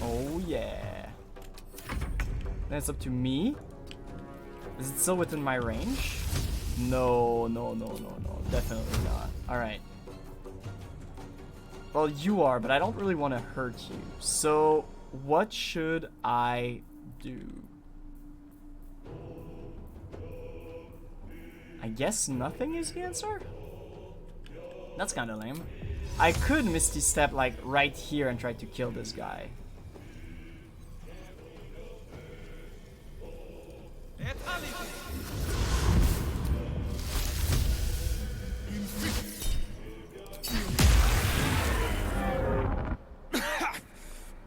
Oh yeah. Then it's up to me. Is it still within my range? No, definitely not. Alright. Well, you are, but I don't really want to hurt you. So, what should I do? I guess nothing is the answer? That's kind of lame. I could Misty Step like right here and try to kill this guy.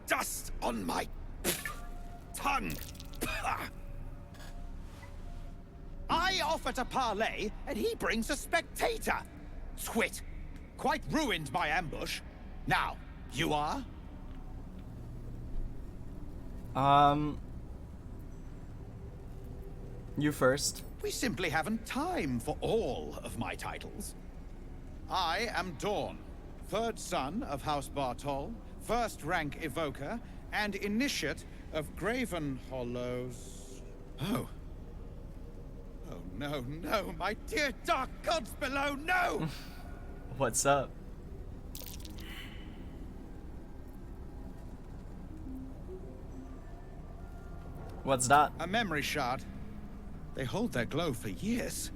Dust on my tongue. I offer to parley, and he brings a spectator. Twit. Quite ruined my ambush. Now, you are? You first. We simply haven't time for all of my titles. I am Dawn, third son of House Bartol, first rank evoker, and initiate of Graven Hollows. Oh. Oh no, no, my dear dark gods below, no! What's up? What's that? A memory shard. They hold their glow for years.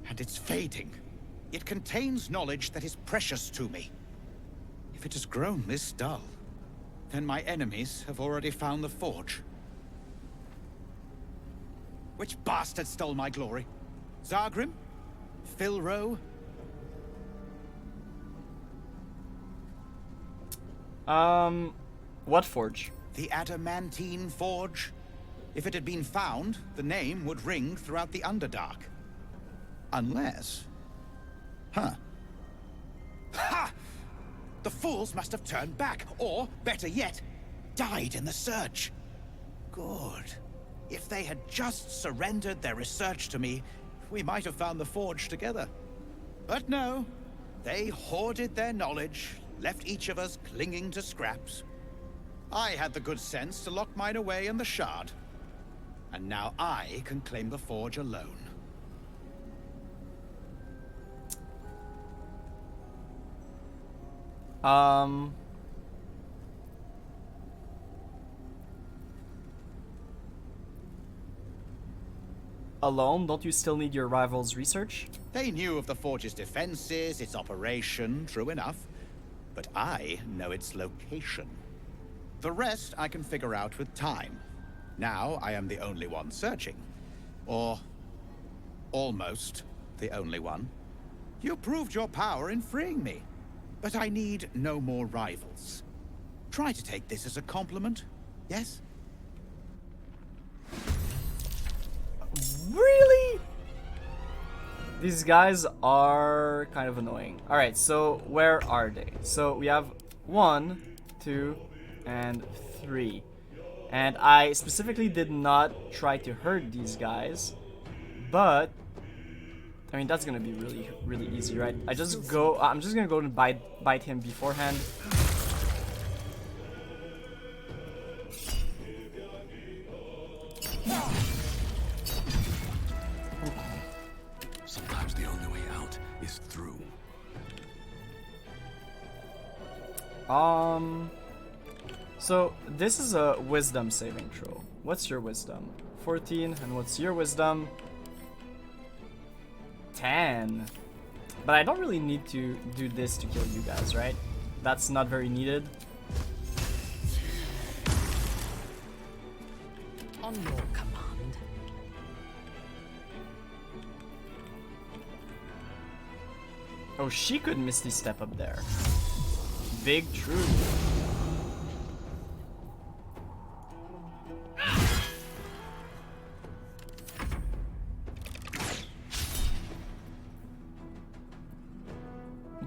And it's fading. It contains knowledge that is precious to me. If it has grown this dull, then my enemies have already found the forge. Which bastard stole my glory? Zargrim? Philro? What forge? The Adamantine Forge? If it had been found, the name would ring throughout the Underdark. Unless... Huh. Ha! The fools must have turned back, or, better yet, died in the search. Good. If they had just surrendered their research to me, we might have found the forge together. But no. They hoarded their knowledge, left each of us clinging to scraps. I had the good sense to lock mine away in the shard. And now I can claim the forge alone. Alone, don't you still need your rival's research? They knew of the forge's defenses, its operation, true enough. But I know its location. The rest I can figure out with time. Now I am the only one searching. Or almost the only one. You proved your power in freeing me. But I need no more rivals. Try to take this as a compliment, yes? Really? These guys are kind of annoying. Alright, so where are they? So we have 1, 2, and 3. And I specifically did not try to hurt these guys. But I mean, that's gonna be really easy, right? I'm just gonna go and bite him beforehand. Sometimes the only way out is through. So this is a wisdom saving throw. What's your wisdom? 14, and what's your wisdom? 10. But I don't really need to do this to kill you guys, right? That's not very needed. On your command. Oh, she could Misty Step up there. Big truth.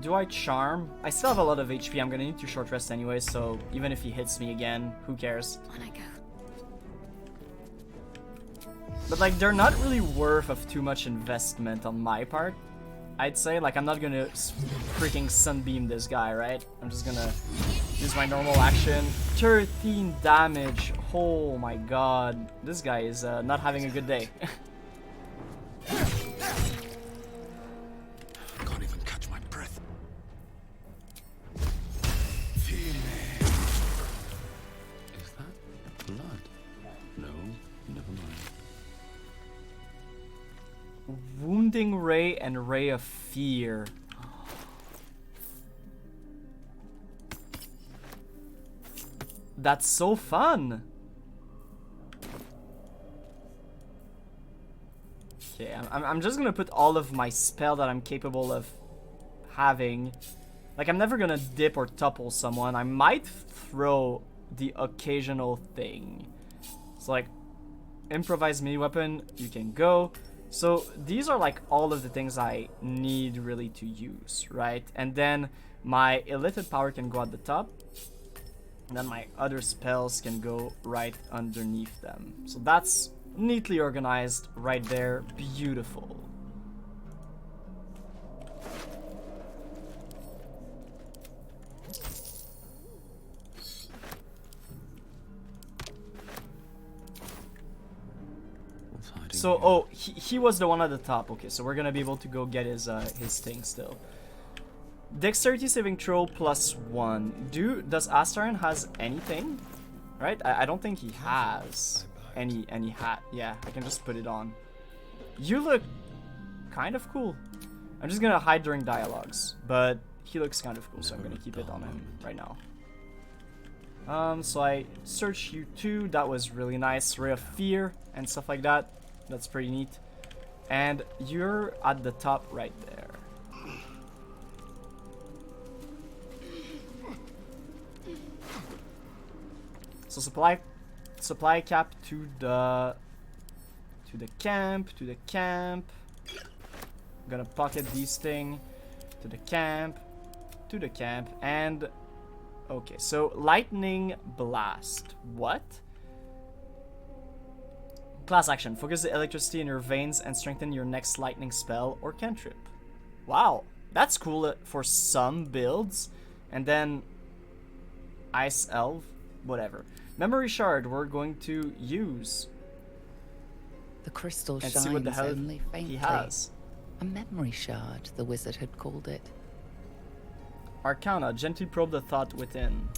Do I charm? I still have a lot of HP. I'm gonna need to short rest anyway, so even if he hits me again, who cares? On I go. But like, they're not really worth of too much investment on my part. I'd say, like, I'm not gonna freaking sunbeam this guy, right? I'm just gonna use my normal action. 13 damage. Oh my god. This guy is not having a good day. Can't even catch my breath. Is that blood? No, never mind. Wounding Ray and Ray of Fear. That's so fun. Okay, I'm just gonna put all of my spell that I'm capable of having. Like, I'm never gonna dip or topple someone. I might throw the occasional thing. It's like, improvise melee weapon, you can go. So these are like all of the things I need really to use, right? And then my elicited power can go at the top. And then my other spells can go right underneath them. So that's neatly organized right there. Beautiful. So, oh, he was the one at the top. Okay, so we're gonna be able to go get his thing still. Dexterity saving throw +1. Does Astaran has anything? Right? I don't think he has any hat. Yeah, I can just put it on. You look kind of cool. I'm just gonna hide during dialogues, but he looks kind of cool, so I'm gonna keep it on him right now. So I searched you too. That was really nice. Ray of Fear and stuff like that. That's pretty neat. And you're at the top right there. So supply cap to the camp. I'm gonna pocket these thing to the camp, and okay. So lightning blast. What? Class action. Focus the electricity in your veins and strengthen your next lightning spell or cantrip. Wow, that's cool for some builds. And then Ice Elf, whatever. Memory shard we're going to use. The crystal and shines see what the hell only faintly. he has. A memory shard, the wizard had called it. Arcana, gently probe the thought within.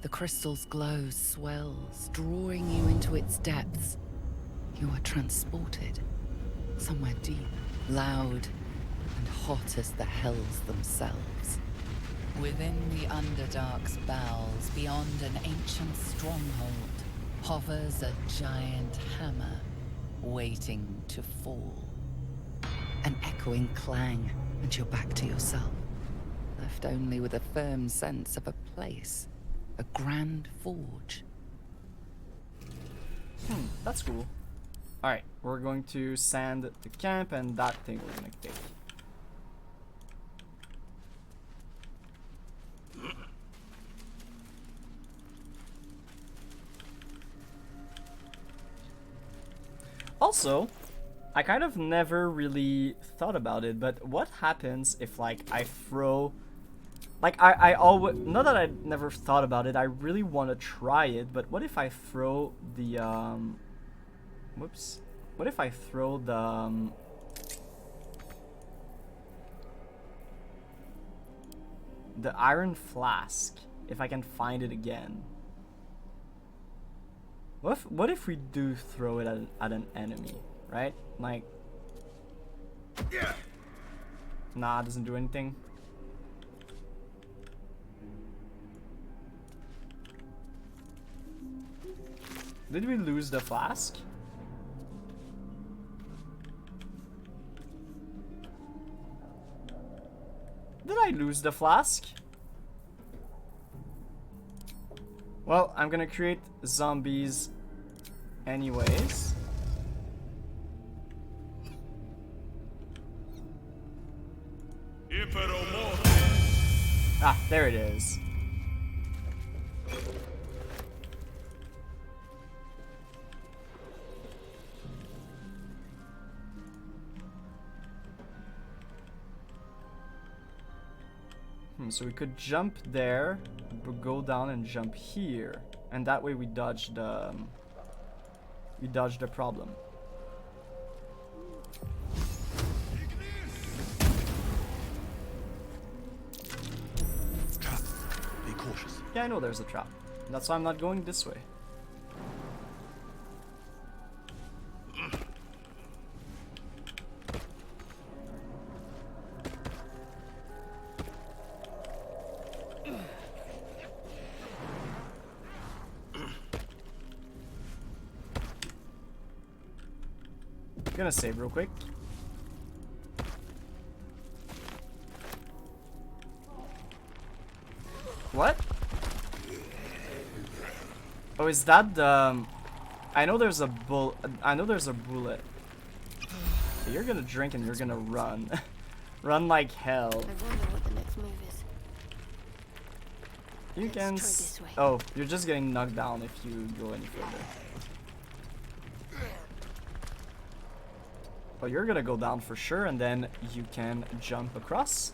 The crystal's glow swells, drawing you into its depths. You are transported somewhere deep, loud, and hot as the hells themselves. Within the Underdark's bowels, beyond an ancient stronghold, hovers a giant hammer, waiting to fall. An echoing clang, and you're back to yourself, left only with a firm sense of a place, a grand forge. That's cool. Alright, we're going to sand the camp, and that thing we're gonna take. Also, I kind of never really thought about it, but what happens if, like, I throw... Like, I always... Not that I never thought about it, I really want to try it, but what if I throw the, Whoops. What if I throw the, the iron flask, if I can find it again? What if we do throw it at an enemy, right? Like... Nah, it doesn't do anything. Did we lose the flask? Did I lose the flask? Well, I'm gonna create zombies anyways. Ah, there it is. So we could jump there, go down and jump here, and that way we dodge the problem. Trap. Be cautious. Yeah, I know there's a trap. That's why I'm not going this way. Gonna save real quick. What? Oh, is that the... I know there's a bullet. You're gonna drink and you're gonna run. Run like hell. I wonder what the next move is. You Let's can... try this way. Oh, you're just getting knocked down if you go any further. Oh, you're gonna go down for sure, and then you can jump across.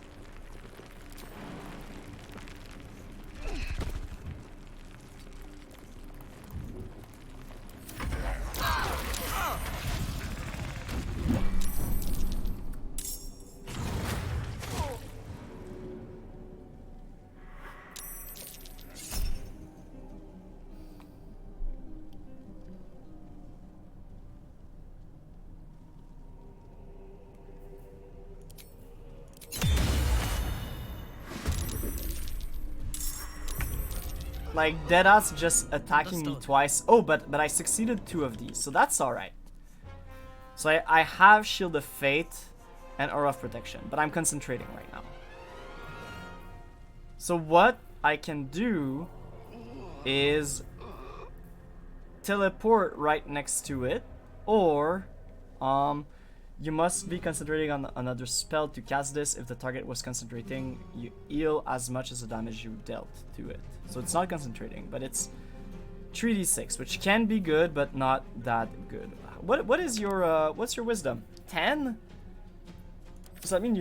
Like, Deadass just attacking me twice. Oh, but I succeeded 2 of these, so that's alright. So I have Shield of Fate and Aura of Protection, but I'm concentrating right now. So what I can do is teleport right next to it, or you must be concentrating on another spell to cast this. If the target was concentrating, you heal as much as the damage you dealt to it. So it's not concentrating, but it's 3d6, which can be good, but not that good. What is your what's your wisdom? 10? Does that mean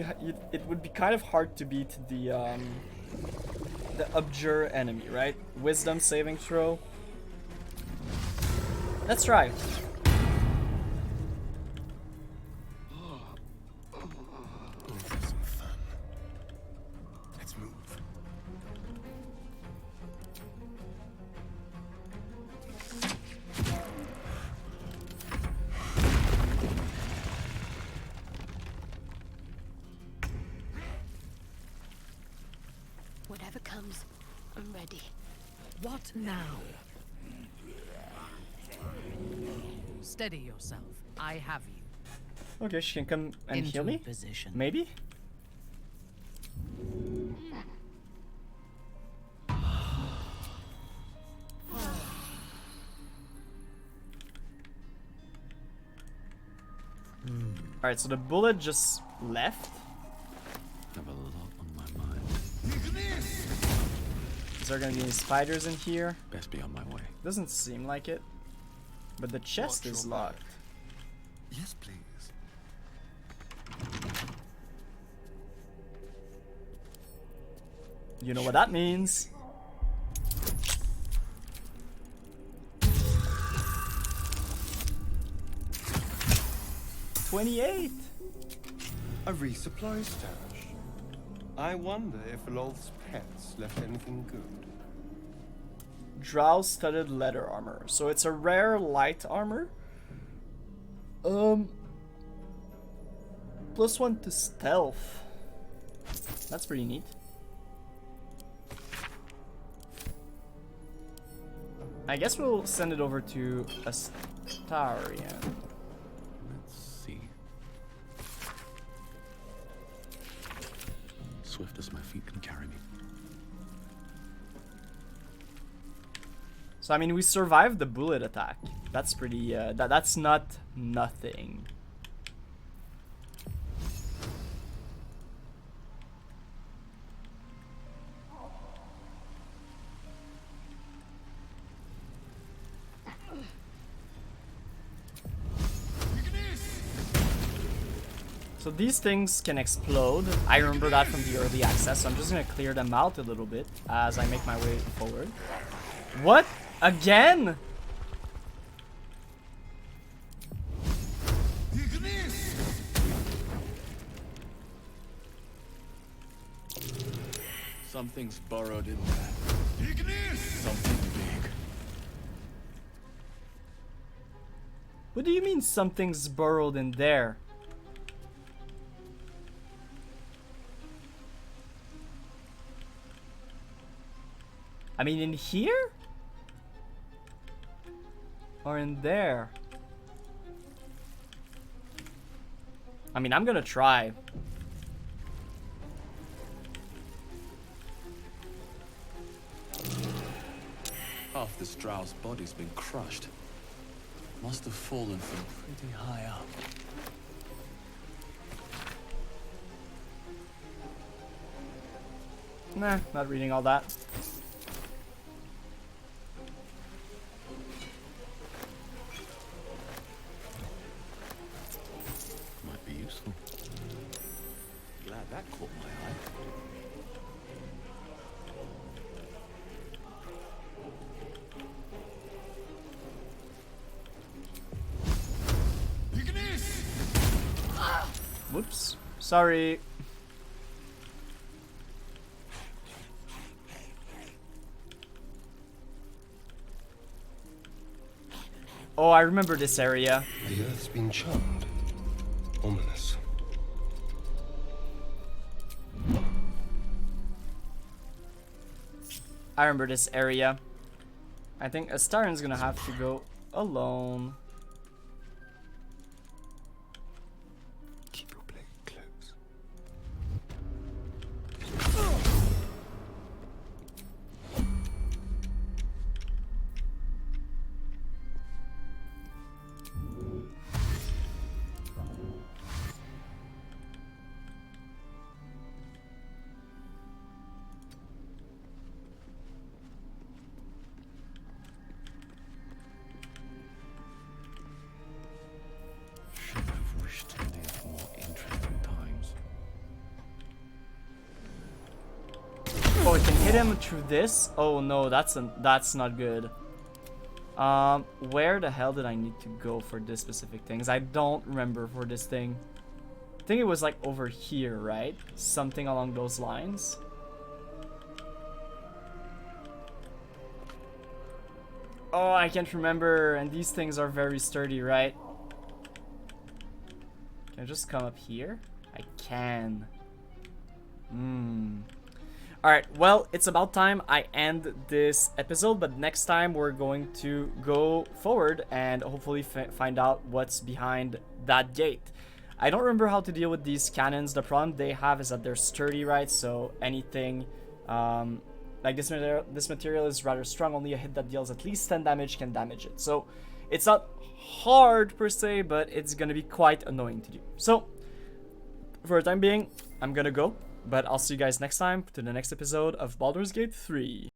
it would be kind of hard to beat the the abjure enemy, right? Wisdom saving throw. Let's try. Some fun. Let's move. Whatever comes, I'm ready. What now? Steady yourself. I have you. Okay, she can come and Into heal me? position. Maybe? Alright, so the bullet just left. Have a lot on my mind. Is there gonna be any spiders in here? Best be on my way. Doesn't seem like it. But the chest Watch is your locked. Yes, please. You know what that means. $28. A resupply stash. I wonder if Lolth's pets left anything good. Drow studded leather armor. So it's a rare light armor. +1 to stealth. That's pretty neat. I guess we'll send it over to Astarian. Let's see. Swift as my feet can carry me. So I mean, we survived the bullet attack. That's pretty. That's not nothing. So these things can explode. I remember that from the early access, so I'm just gonna clear them out a little bit as I make my way forward. What? Again? Something's burrowed in there. Something big. What do you mean something's burrowed in there? I mean, in here? Or in there? I mean, I'm gonna try. Half the Strauss body's been crushed. Must have fallen from pretty high up. Nah, not reading all that. Might be useful. Glad that caught my eye. Whoops. Sorry. Oh, I remember this area. The earth's been charmed. Ominous. I remember this area. I think Astarian's gonna have to go alone. Keep your blade close. we can hit him through this. Oh no, that's not good. Where the hell did I need to go for this specific things? I don't remember for this thing. I think it was like over here, right? Something along those lines. Oh, I can't remember, and these things are very sturdy, right? Can I just come up here? I can. Alright, well, it's about time I end this episode, but next time we're going to go forward and hopefully find out what's behind that gate. I don't remember how to deal with these cannons. The problem they have is that they're sturdy, right? So anything, like this material is rather strong. Only a hit that deals at least 10 damage can damage it. So it's not hard per se, but it's gonna be quite annoying to do. So for the time being, I'm gonna go, but I'll see you guys next time to the next episode of Baldur's Gate 3.